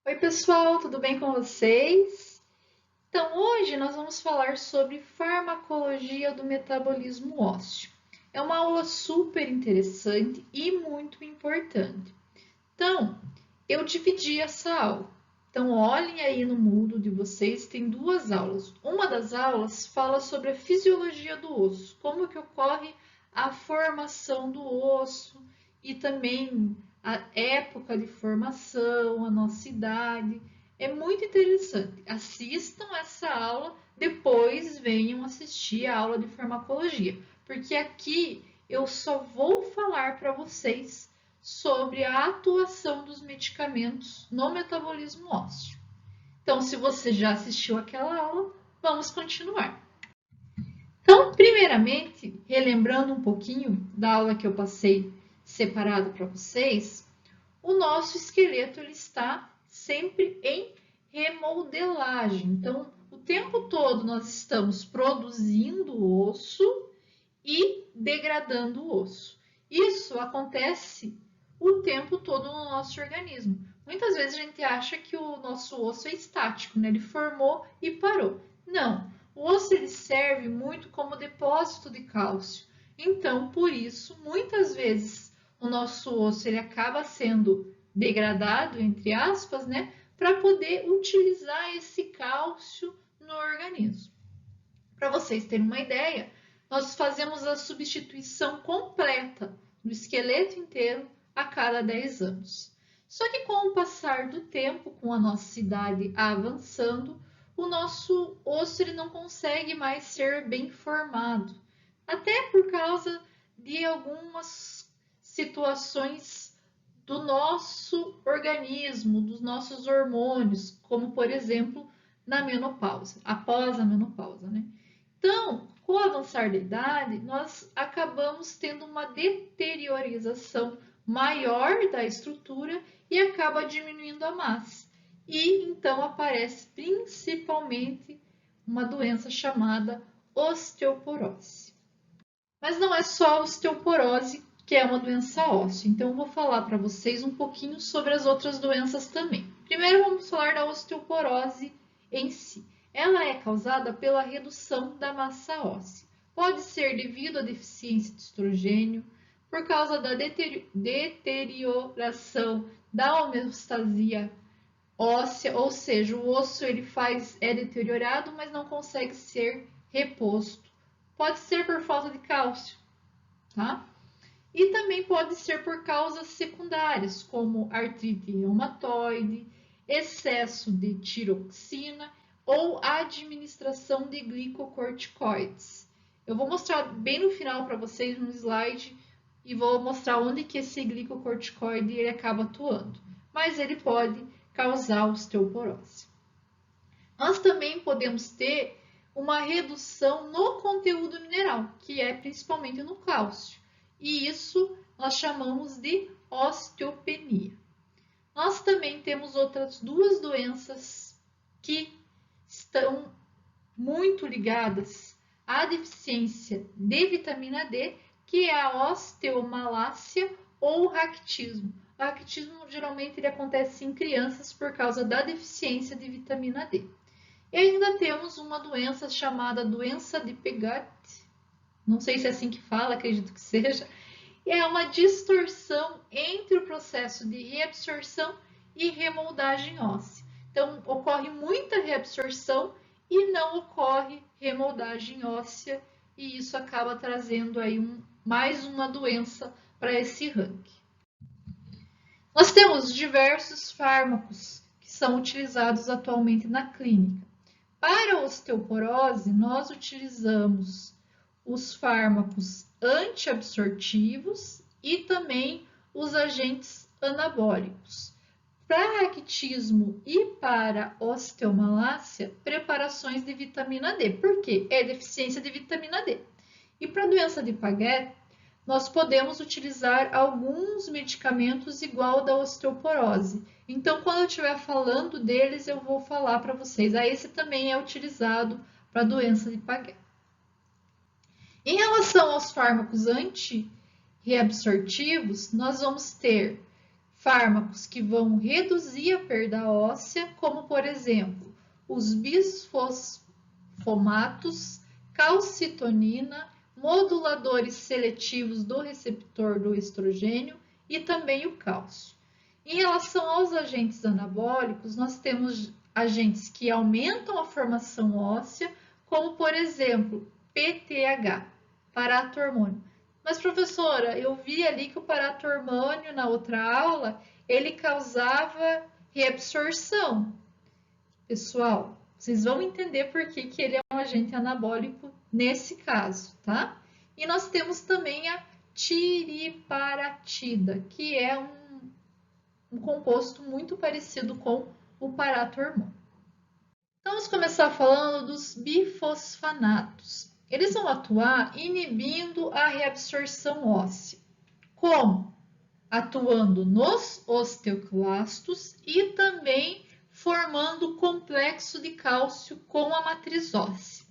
Oi, pessoal, tudo bem com vocês? Então, hoje nós vamos falar sobre farmacologia do metabolismo ósseo. É uma aula super interessante e muito importante. Então, eu dividi essa aula. Então, olhem aí no Moodle de vocês, tem duas aulas. Uma das aulas fala sobre a fisiologia do osso, como que ocorre a formação do osso e também a época de formação, a nossa idade. É muito interessante. Assistam essa aula, depois venham assistir a aula de farmacologia, porque aqui eu só vou falar para vocês sobre a atuação dos medicamentos no metabolismo ósseo. Então, se você já assistiu aquela aula, vamos continuar. Então, primeiramente, relembrando um pouquinho da aula que eu passei separado para vocês, o nosso esqueleto ele está sempre em remodelagem. Então, o tempo todo nós estamos produzindo osso e degradando o osso. Isso acontece o tempo todo no nosso organismo. Muitas vezes a gente acha que o nosso osso é estático, né? Ele formou e parou. Não, o osso ele serve muito como depósito de cálcio. Então, por isso, muitas vezes o nosso osso ele acaba sendo degradado, entre aspas, né? Para poder utilizar esse cálcio no organismo. Para vocês terem uma ideia, nós fazemos a substituição completa do esqueleto inteiro a cada 10 anos. Só que com o passar do tempo, com a nossa idade avançando, o nosso osso ele não consegue mais ser bem formado, até por causa de algumas situações do nosso organismo, dos nossos hormônios, como por exemplo na menopausa, após a menopausa, né? Então, com o avançar da idade, nós acabamos tendo uma deteriorização maior da estrutura e acaba diminuindo a massa. E então aparece principalmente uma doença chamada osteoporose. Mas não é só a osteoporose que é uma doença óssea, então eu vou falar para vocês um pouquinho sobre as outras doenças também. Primeiro vamos falar da osteoporose em si. Ela é causada pela redução da massa óssea. Pode ser devido à deficiência de estrogênio, por causa da deterioração da homeostasia óssea, ou seja, o osso é deteriorado, mas não consegue ser reposto. Pode ser por falta de cálcio, tá? E também pode ser por causas secundárias, como artrite reumatoide, excesso de tiroxina ou administração de glicocorticoides. Eu vou mostrar bem no final para vocês no slide e vou mostrar onde que esse glicocorticoide ele acaba atuando. Mas ele pode causar osteoporose. Nós também podemos ter uma redução no conteúdo mineral, que é principalmente no cálcio. E isso nós chamamos de osteopenia. Nós também temos outras duas doenças que estão muito ligadas à deficiência de vitamina D, que é a osteomalácia ou o raquitismo. O raquitismo geralmente ele acontece em crianças por causa da deficiência de vitamina D. E ainda temos uma doença chamada doença de Pegot, não sei se é assim que fala, acredito que seja, e é uma distorção entre o processo de reabsorção e remoldagem óssea. Então, ocorre muita reabsorção e não ocorre remoldagem óssea, e isso acaba trazendo aí mais uma doença para esse ranking. Nós temos diversos fármacos que são utilizados atualmente na clínica. Para a osteoporose, nós utilizamos os fármacos antiabsortivos e também os agentes anabólicos. Para raquitismo e para osteomalácia, preparações de vitamina D. Por quê? É deficiência de vitamina D. E para a doença de Paget, nós podemos utilizar alguns medicamentos igual da osteoporose. Então, quando eu estiver falando deles, eu vou falar para vocês. Esse também é utilizado para a doença de Paget. Em relação aos fármacos anti-reabsortivos, nós vamos ter fármacos que vão reduzir a perda óssea, como por exemplo, os bisfosfonatos, calcitonina, moduladores seletivos do receptor do estrogênio e também o cálcio. Em relação aos agentes anabólicos, nós temos agentes que aumentam a formação óssea, como por exemplo, PTH, parato-hormônio. Mas professora, eu vi ali que o parato-hormônio na outra aula, ele causava reabsorção. Pessoal, vocês vão entender por que ele é um agente anabólico nesse caso, tá? E nós temos também a tiriparatida, que é um composto muito parecido com o parato-hormônio. Então, vamos começar falando dos bifosfanatos. Eles vão atuar inibindo a reabsorção óssea. Como? Atuando nos osteoclastos e também formando complexo de cálcio com a matriz óssea.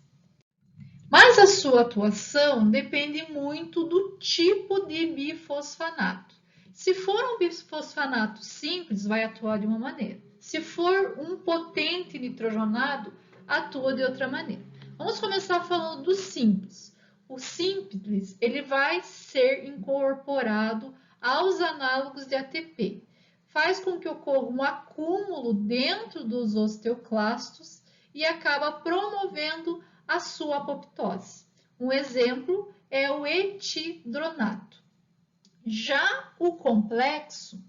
Mas a sua atuação depende muito do tipo de bifosfanato. Se for um bifosfanato simples, vai atuar de uma maneira. Se for um potente nitrogenado, atua de outra maneira. Vamos começar falando do simples. O simples, ele vai ser incorporado aos análogos de ATP. Faz com que ocorra um acúmulo dentro dos osteoclastos e acaba promovendo a sua apoptose. Um exemplo é o etidronato. Já o complexo,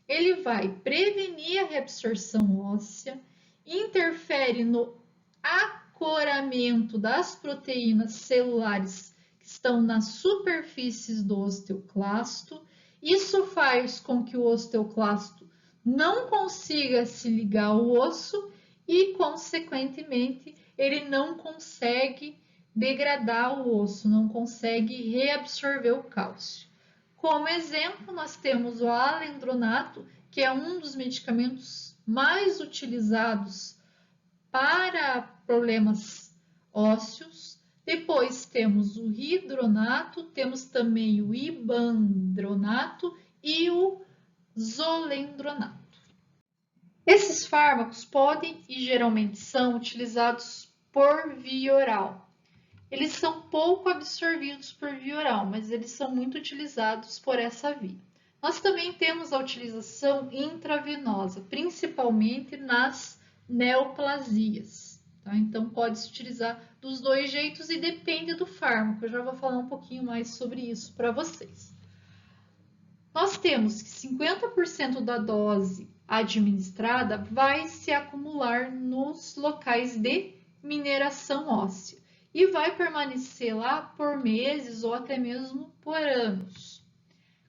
ele vai prevenir a reabsorção óssea, interfere no acoramento das proteínas celulares que estão nas superfícies do osteoclasto. Isso faz com que o osteoclasto não consiga se ligar ao osso e, consequentemente, ele não consegue degradar o osso, não consegue reabsorver o cálcio. Como exemplo, nós temos o alendronato, que é um dos medicamentos mais utilizados para problemas ósseos. Depois temos o hidronato, temos também o ibandronato e o zolendronato. Esses fármacos podem e geralmente são utilizados por via oral. Eles são pouco absorvidos por via oral, mas eles são muito utilizados por essa via. Nós também temos a utilização intravenosa, principalmente nas neoplasias. Tá? Então, pode-se utilizar dos dois jeitos e depende do fármaco. Eu já vou falar um pouquinho mais sobre isso para vocês. Nós temos que 50% da dose administrada vai se acumular nos locais de mineração óssea e vai permanecer lá por meses ou até mesmo por anos.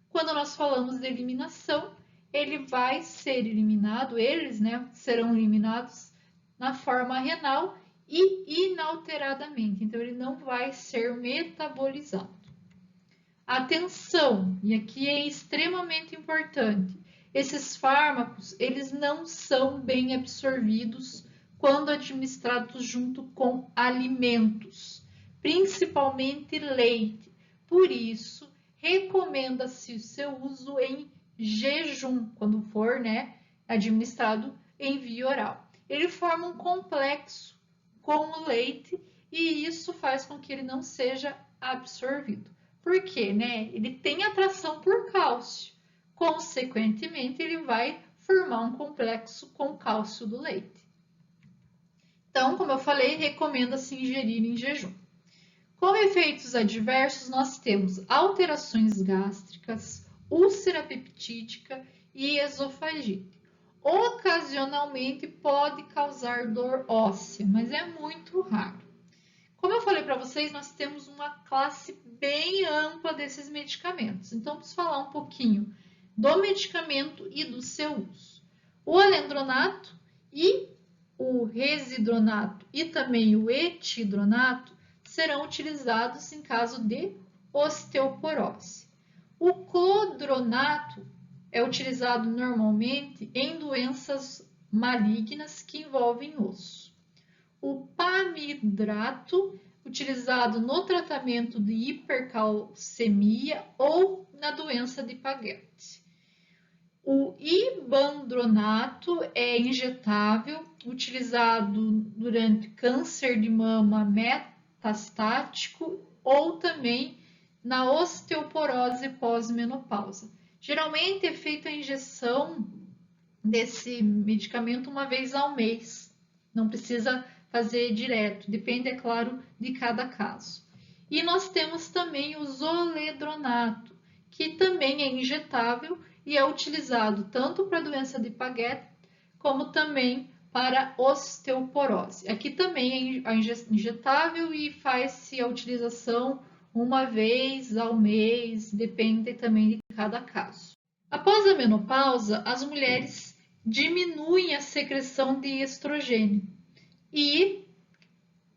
Quando nós falamos de eliminação, ele vai ser eliminado, eles serão eliminados na forma renal e inalteradamente, então ele não vai ser metabolizado. Atenção, e aqui é extremamente importante, esses fármacos, eles não são bem absorvidos quando administrados junto com alimentos, principalmente leite. Por isso, recomenda-se o seu uso em jejum, quando for administrado em via oral. Ele forma um complexo com o leite e isso faz com que ele não seja absorvido. Por quê? Ele tem atração por cálcio. Consequentemente, ele vai formar um complexo com cálcio do leite. Então, como eu falei, recomenda-se ingerir em jejum. Como efeitos adversos, nós temos alterações gástricas, úlcera peptídica e esofagite. Ocasionalmente pode causar dor óssea, mas é muito raro. Como eu falei para vocês, nós temos uma classe bem ampla desses medicamentos. Então, vamos falar um pouquinho do medicamento e do seu uso. O alendronato e o residronato e também o etidronato serão utilizados em caso de osteoporose. O clodronato é utilizado normalmente em doenças malignas que envolvem osso. O pamidrato, utilizado no tratamento de hipercalcemia ou na doença de Paget. O ibandronato é injetável, utilizado durante câncer de mama metastático ou também na osteoporose pós-menopausa. Geralmente é feita a injeção desse medicamento uma vez ao mês. Não precisa fazer direto, depende, é claro, de cada caso. E nós temos também o zoledronato, que também é injetável e é utilizado tanto para a doença de Paget como também para osteoporose. Aqui também é injetável e faz-se a utilização uma vez ao mês, depende também de cada caso. Após a menopausa, as mulheres diminuem a secreção de estrogênio e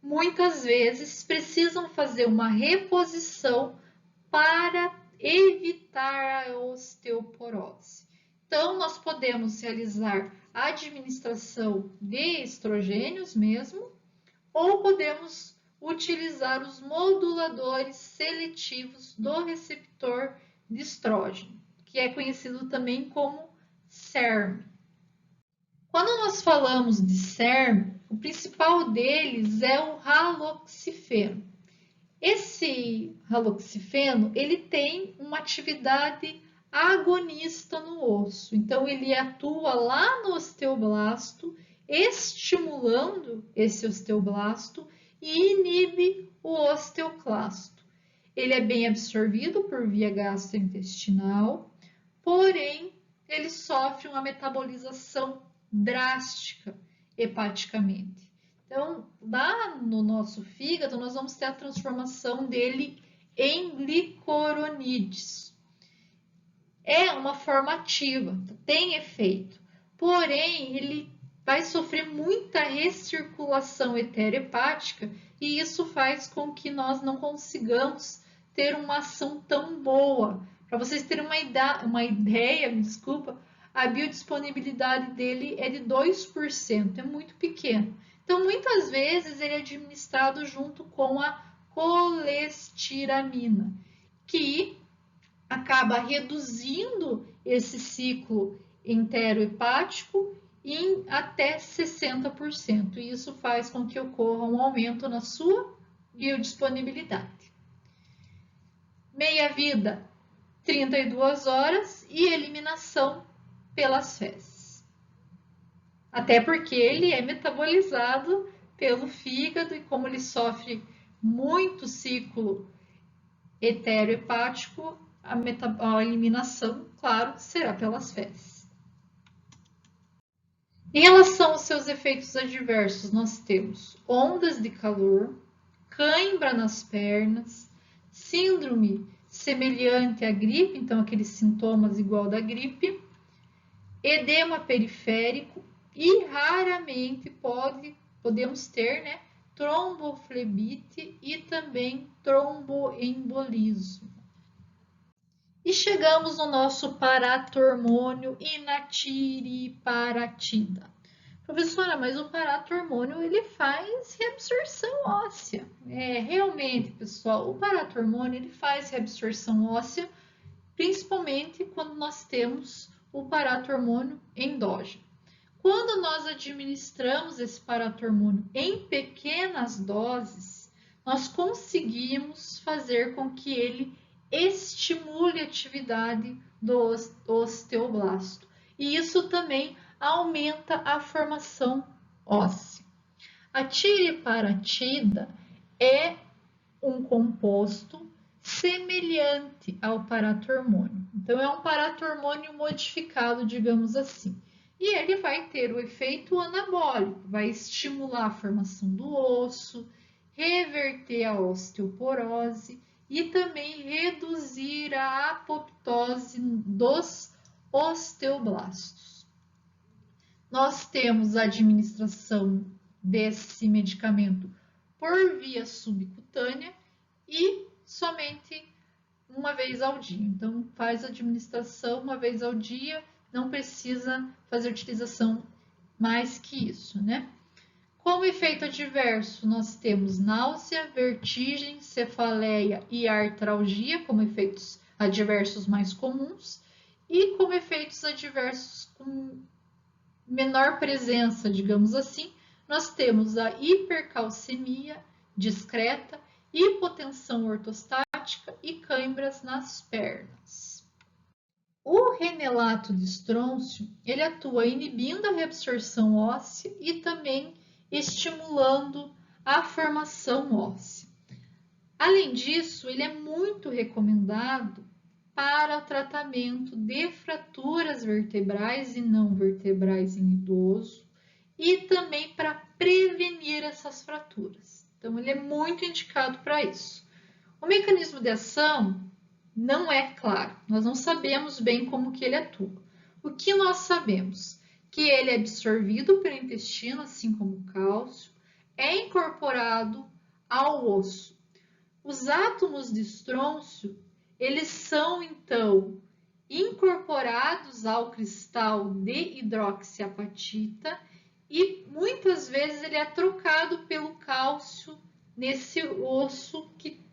muitas vezes precisam fazer uma reposição para evitar a osteoporose. Então, nós podemos realizar a administração de estrogênios mesmo, ou podemos utilizar os moduladores seletivos do receptor de estrógeno, que é conhecido também como SERM. Quando nós falamos de SERM, o principal deles é o raloxifeno. Esse raloxifeno, ele tem uma atividade agonista no osso. Então, ele atua lá no osteoblasto, estimulando esse osteoblasto e inibe o osteoclasto. Ele é bem absorvido por via gastrointestinal, porém, ele sofre uma metabolização drástica hepaticamente. Então, lá no nosso fígado, nós vamos ter a transformação dele em glicuronídeos. É uma forma ativa, tem efeito, porém, ele vai sofrer muita recirculação heterohepática e isso faz com que nós não consigamos ter uma ação tão boa. Para vocês terem uma ideia, me desculpa, a biodisponibilidade dele é de 2%, é muito pequeno. Então, muitas vezes, ele é administrado junto com a colestiramina, que acaba reduzindo esse ciclo enterohepático em até 60%. E isso faz com que ocorra um aumento na sua biodisponibilidade. Meia-vida, 32 horas e eliminação pelas fezes. Até porque ele é metabolizado pelo fígado e como ele sofre muito ciclo heterohepático, a eliminação, claro, será pelas fezes. Em relação aos seus efeitos adversos, nós temos ondas de calor, cãibra nas pernas, síndrome semelhante à gripe, então aqueles sintomas igual da gripe, edema periférico e raramente podemos ter, né, tromboflebite e também tromboembolismo. E chegamos no nosso paratormônio inatiriparatida. Professora, mas o paratormônio ele faz reabsorção óssea. Realmente, pessoal, o paratormônio ele faz reabsorção óssea, principalmente quando nós temos o paratormônio endógeno. Quando nós administramos esse paratormônio em pequenas doses, nós conseguimos fazer com que ele estimule a atividade do osteoblasto. E isso também aumenta a formação óssea. A tiriparatida é um composto semelhante ao paratormônio. Então, é um paratormônio modificado, digamos assim. E ele vai ter o efeito anabólico, vai estimular a formação do osso, reverter a osteoporose e também reduzir a apoptose dos osteoblastos. Nós temos a administração desse medicamento por via subcutânea e somente uma vez ao dia. Então, faz a administração uma vez ao dia, não precisa fazer utilização mais que isso, né? Como efeito adverso, nós temos náusea, vertigem, cefaleia e artralgia como efeitos adversos mais comuns. E como efeitos adversos com menor presença, digamos assim, nós temos a hipercalcemia discreta, hipotensão ortostática e cãibras nas pernas. O renelato de estrôncio, ele atua inibindo a reabsorção óssea e também estimulando a formação óssea. Além disso, ele é muito recomendado para o tratamento de fraturas vertebrais e não vertebrais em idoso e também para prevenir essas fraturas. Então, ele é muito indicado para isso. O mecanismo de ação não é claro, nós não sabemos bem como que ele atua. O que nós sabemos? Que ele é absorvido pelo intestino, assim como o cálcio, é incorporado ao osso. Os átomos de estrôncio, eles são então incorporados ao cristal de hidroxiapatita e muitas vezes ele é trocado pelo cálcio nesse osso que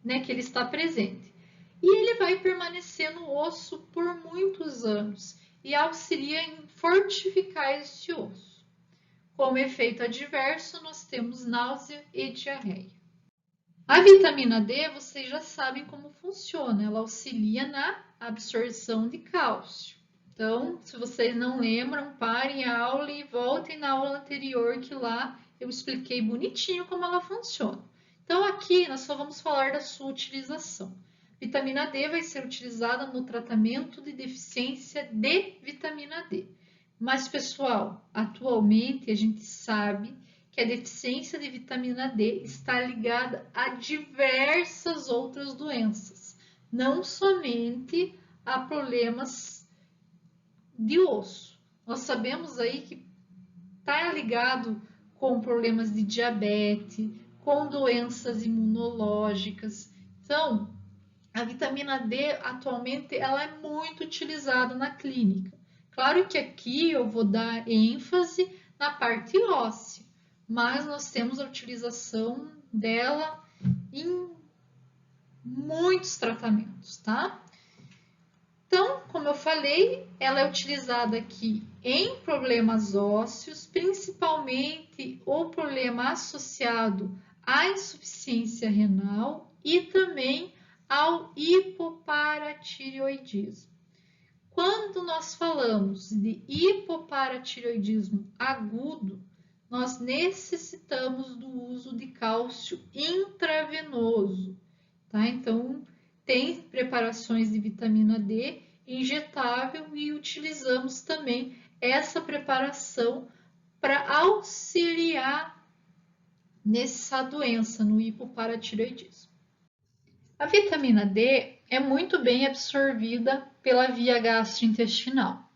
ele está presente. E ele vai permanecer no osso por muitos anos e auxilia em fortificar esse osso. Como efeito adverso, nós temos náusea e diarreia. A vitamina D, vocês já sabem como funciona, ela auxilia na absorção de cálcio. Então, se vocês não lembram, parem a aula e voltem na aula anterior, que lá eu expliquei bonitinho como ela funciona. Então, aqui nós só vamos falar da sua utilização. Vitamina D vai ser utilizada no tratamento de deficiência de vitamina D. Mas, pessoal, atualmente a gente sabe que a deficiência de vitamina D está ligada a diversas outras doenças, não somente a problemas de osso. Nós sabemos aí que está ligado com problemas de diabetes, com doenças imunológicas. Então, a vitamina D atualmente ela é muito utilizada na clínica. Claro que aqui eu vou dar ênfase na parte óssea, mas nós temos a utilização dela em muitos tratamentos, tá? Então, como eu falei, ela é utilizada aqui em problemas ósseos, principalmente o problema associado à insuficiência renal e também ao hipoparatireoidismo. Quando nós falamos de hipoparatireoidismo agudo, nós necessitamos do uso de cálcio intravenoso, tá? Então, tem preparações de vitamina D injetável e utilizamos também essa preparação para auxiliar nessa doença, no hipoparatireoidismo. A vitamina D é muito bem absorvida pela via gastrointestinal,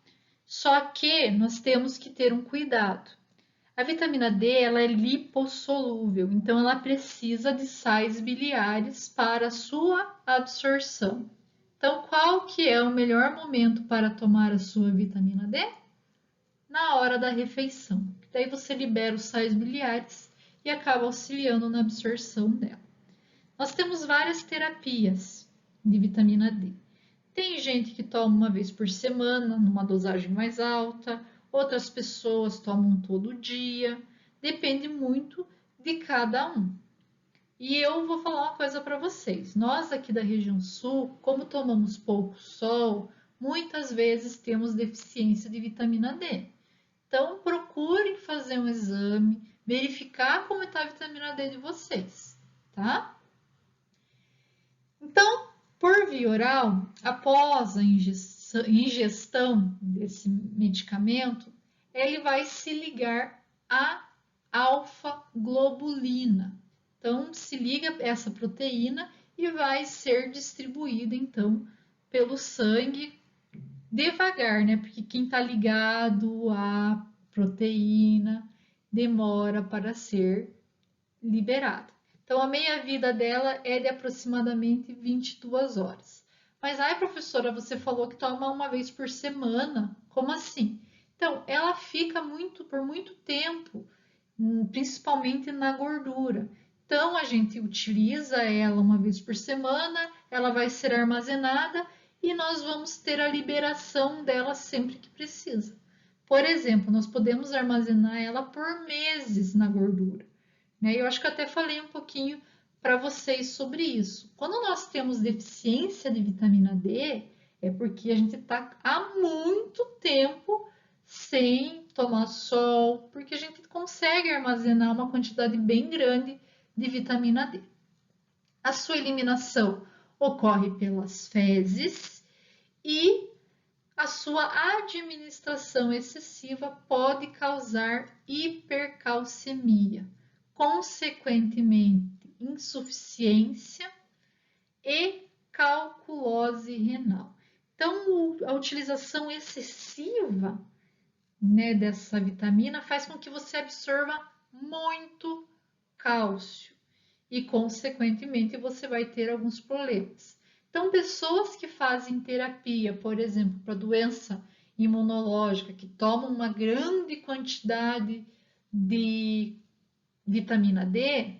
só que nós temos que ter um cuidado. A vitamina D ela é lipossolúvel, então ela precisa de sais biliares para sua absorção. Então, qual que é o melhor momento para tomar a sua vitamina D? Na hora da refeição. Daí você libera os sais biliares e acaba auxiliando na absorção dela. Nós temos várias terapias de vitamina D. Tem gente que toma uma vez por semana, numa dosagem mais alta, outras pessoas tomam todo dia, depende muito de cada um. E eu vou falar uma coisa para vocês. Nós aqui da região sul, como tomamos pouco sol, muitas vezes temos deficiência de vitamina D. Então, procurem fazer um exame, verificar como está a vitamina D de vocês, tá? Então, por via oral, após a ingestão desse medicamento, ele vai se ligar à alfa-globulina. Então, se liga essa proteína e vai ser distribuída, então, pelo sangue devagar, né? Porque quem está ligado à proteína demora para ser liberada. Então, a meia-vida dela é de aproximadamente 22 horas. Mas, ai, professora, você falou que toma uma vez por semana. Como assim? Então, ela fica por muito tempo, principalmente na gordura. Então, a gente utiliza ela uma vez por semana, ela vai ser armazenada e nós vamos ter a liberação dela sempre que precisa. Por exemplo, nós podemos armazenar ela por meses na gordura, né? Eu acho que eu até falei um pouquinho para vocês sobre isso. Quando nós temos deficiência de vitamina D, é porque a gente está há muito tempo sem tomar sol, porque a gente consegue armazenar uma quantidade bem grande de vitamina D. A sua eliminação ocorre pelas fezes e a sua administração excessiva pode causar hipercalcemia, consequentemente insuficiência e calculose renal. Então, a utilização excessiva, né, dessa vitamina faz com que você absorva muito cálcio e, consequentemente, você vai ter alguns problemas. Então, pessoas que fazem terapia, por exemplo, para doença imunológica, que tomam uma grande quantidade de vitamina D,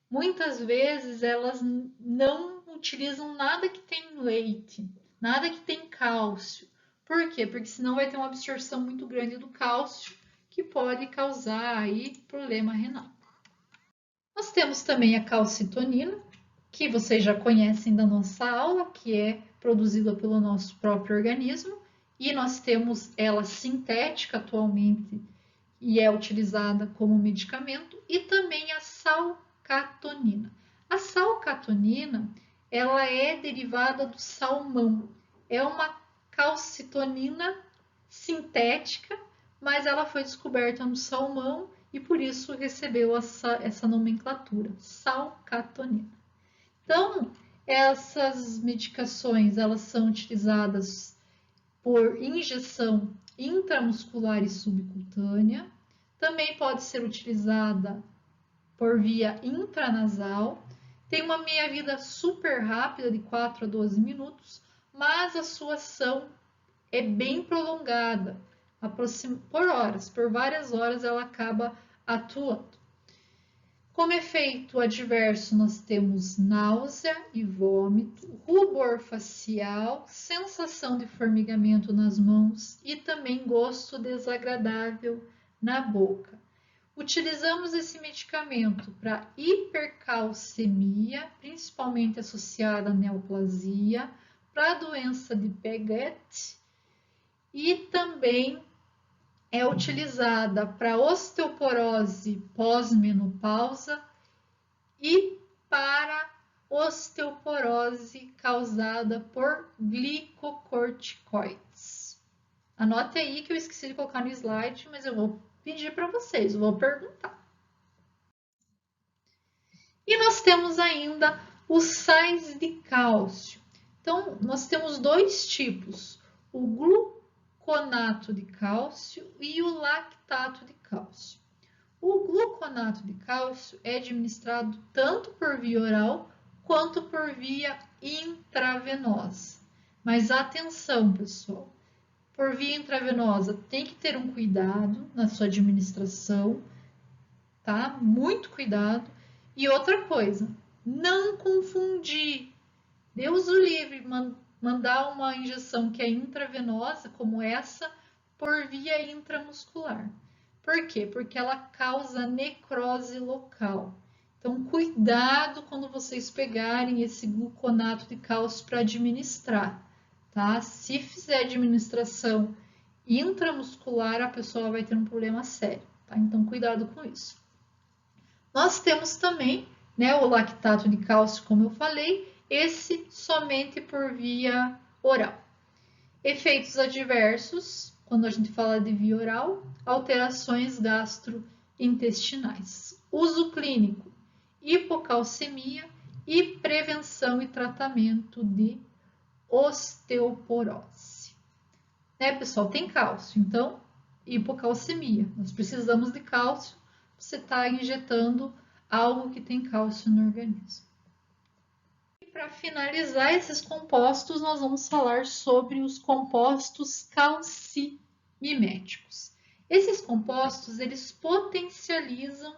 muitas vezes elas não utilizam nada que tem leite, nada que tem cálcio. Por quê? Porque senão vai ter uma absorção muito grande do cálcio que pode causar aí problema renal. Nós temos também a calcitonina, que vocês já conhecem da nossa aula, que é produzida pelo nosso próprio organismo, e nós temos ela sintética atualmente e é utilizada como medicamento, e também a salcatonina. A salcatonina, ela é derivada do salmão. É uma calcitonina sintética, mas ela foi descoberta no salmão e por isso recebeu essa nomenclatura, salcatonina. Então, essas medicações, elas são utilizadas por injeção intramuscular e subcutânea, também pode ser utilizada por via intranasal, tem uma meia-vida super rápida de 4 a 12 minutos, mas a sua ação é bem prolongada, por horas, por várias horas ela acaba atuando. Como efeito adverso, nós temos náusea e vômito, rubor facial, sensação de formigamento nas mãos e também gosto desagradável na boca. Utilizamos esse medicamento para hipercalcemia, principalmente associada à neoplasia, para a doença de Paget e também é utilizada para osteoporose pós-menopausa e para osteoporose causada por glicocorticoides. Anote aí que eu esqueci de colocar no slide, mas eu vou pedir para vocês, eu vou perguntar. E nós temos ainda os sais de cálcio. Então, nós temos dois tipos, o gluconato de cálcio e o lactato de cálcio. O gluconato de cálcio é administrado tanto por via oral quanto por via intravenosa. Mas atenção, pessoal, por via intravenosa tem que ter um cuidado na sua administração, tá? Muito cuidado. E outra coisa, não confundir. Deus o livre, mandar uma injeção que é intravenosa, como essa, por via intramuscular. Por quê? Porque ela causa necrose local. Então, cuidado quando vocês pegarem esse gluconato de cálcio para administrar, tá? Se fizer administração intramuscular, a pessoa vai ter um problema sério, tá? Então, cuidado com isso. Nós temos também, né, o lactato de cálcio, como eu falei, esse somente por via oral. Efeitos adversos, quando a gente fala de via oral, alterações gastrointestinais. Uso clínico, hipocalcemia e prevenção e tratamento de osteoporose. Né, pessoal? Tem cálcio, então, hipocalcemia. Nós precisamos de cálcio, você está injetando algo que tem cálcio no organismo. E para finalizar esses compostos, nós vamos falar sobre os compostos calcimiméticos. Esses compostos, eles potencializam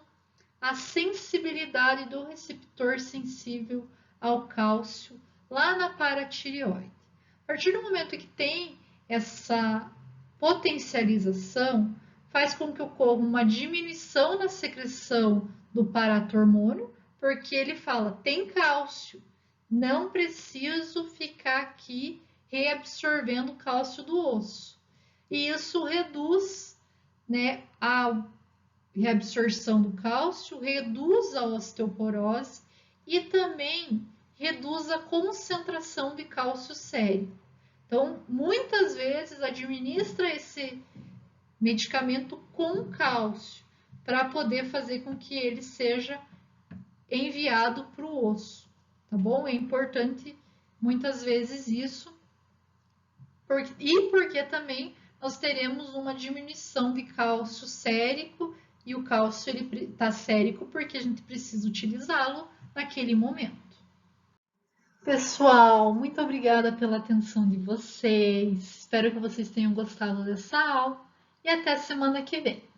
a sensibilidade do receptor sensível ao cálcio lá na paratireoide. partir do momento que tem essa potencialização, faz com que ocorra uma diminuição na secreção do paratormônio, porque ele fala, tem cálcio, não preciso ficar aqui reabsorvendo o cálcio do osso. E isso reduz, né, a reabsorção do cálcio, reduz a osteoporose e também reduz a concentração de cálcio sérico. Então, muitas vezes administra esse medicamento com cálcio para poder fazer com que ele seja enviado para o osso, tá bom? É importante muitas vezes isso, porque também nós teremos uma diminuição de cálcio sérico e o cálcio ele está sérico porque a gente precisa utilizá-lo naquele momento. Pessoal, muito obrigada pela atenção de vocês. Espero que vocês tenham gostado dessa aula e até semana que vem.